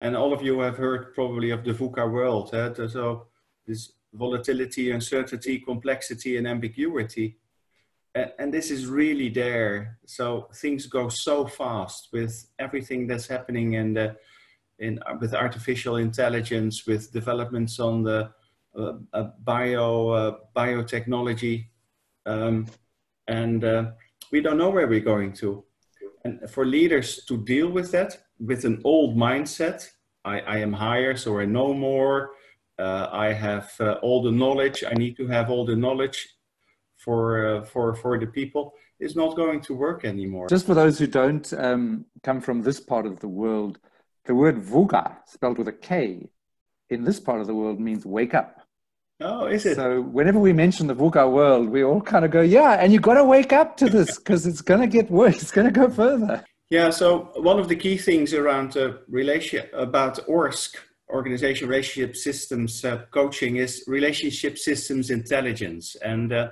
And all of you have heard probably of the VUCA world. So this volatility, uncertainty, complexity, and ambiguity. And this is really there. So things go so fast with everything that's happening with artificial intelligence, with developments on the biotechnology. We don't know where we're going to. And for leaders to deal with that, with an old mindset, I am higher, so I know more. I have all the knowledge. I need to have all the knowledge for the people, is not going to work anymore. Just for those who don't come from this part of the world, the word VUCA, spelled with a K, in this part of the world means wake up. Oh, is it? So whenever we mention the VUCA world, we all kind of go, yeah, and you've got to wake up to this because it's going to get worse. It's going to go further. Yeah, so one of the key things around about ORSC, Organization Relationship Systems Coaching, is Relationship Systems Intelligence. And,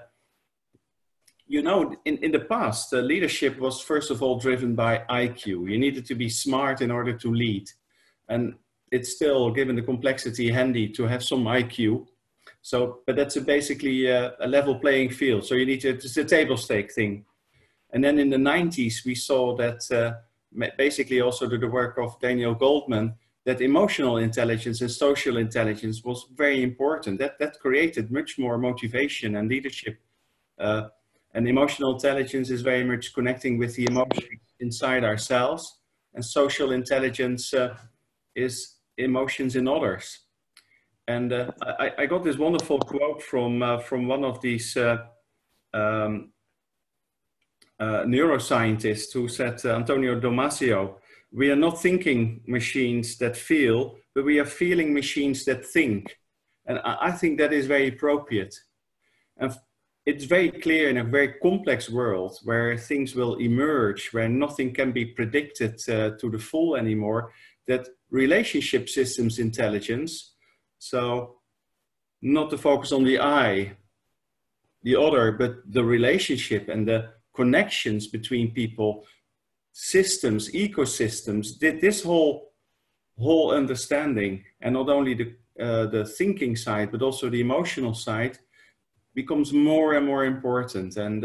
you know, in the past, leadership was first of all driven by IQ. You needed to be smart in order to lead. And it's still, given the complexity, handy to have some IQ. So, but that's basically a level playing field. So you need to, it's a table stake thing. And then in the 90s, we saw that basically also to the work of Daniel Goldman, that emotional intelligence and social intelligence was very important. That created much more motivation and leadership. And emotional intelligence is very much connecting with the emotions inside ourselves. And social intelligence is emotions in others. And I got this wonderful quote from one of these neuroscientists who said, Antonio Damasio, we are not thinking machines that feel, but we are feeling machines that think. And I think that is very appropriate. And it's very clear in a very complex world where things will emerge, where nothing can be predicted to the full anymore, that relationship systems intelligence, so not to focus on the I, the other, but the relationship and the connections between people, systems, ecosystems, this whole understanding, and not only the thinking side, but also the emotional side, becomes more and more important. And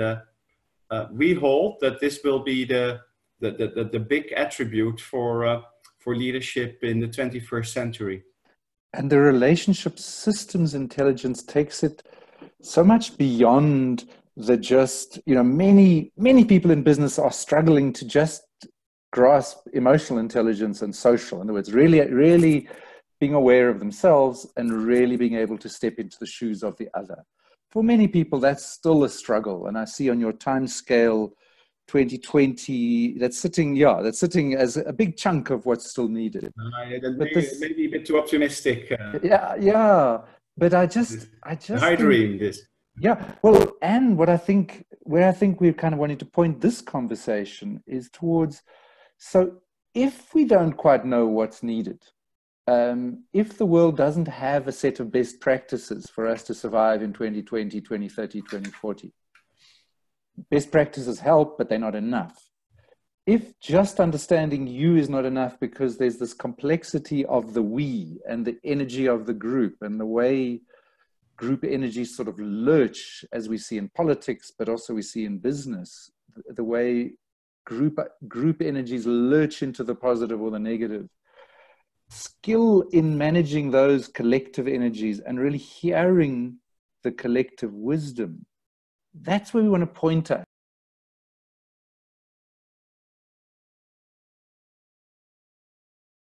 we hope that this will be the big attribute for leadership in the 21st century. And the relationship systems intelligence takes it so much beyond the just, you know, many people in business are struggling to just grasp emotional intelligence and social. In other words, really being aware of themselves and really being able to step into the shoes of the other. For many people, that's still a struggle. And I see on your time scale, 2020, that's sitting as a big chunk of what's still needed. Maybe a bit too optimistic. Yeah. But I just I dream this. Yeah. Well, and where I think we're kind of wanting to point this conversation is towards, so if we don't quite know what's needed, if the world doesn't have a set of best practices for us to survive in 2020, 2030, 2040, best practices help, but they're not enough. If just understanding you is not enough because there's this complexity of the we and the energy of the group and the way group energies sort of lurch, as we see in politics, but also we see in business, the way group energies lurch into the positive or the negative. Skill in managing those collective energies and really hearing the collective wisdom, that's where we want to point at.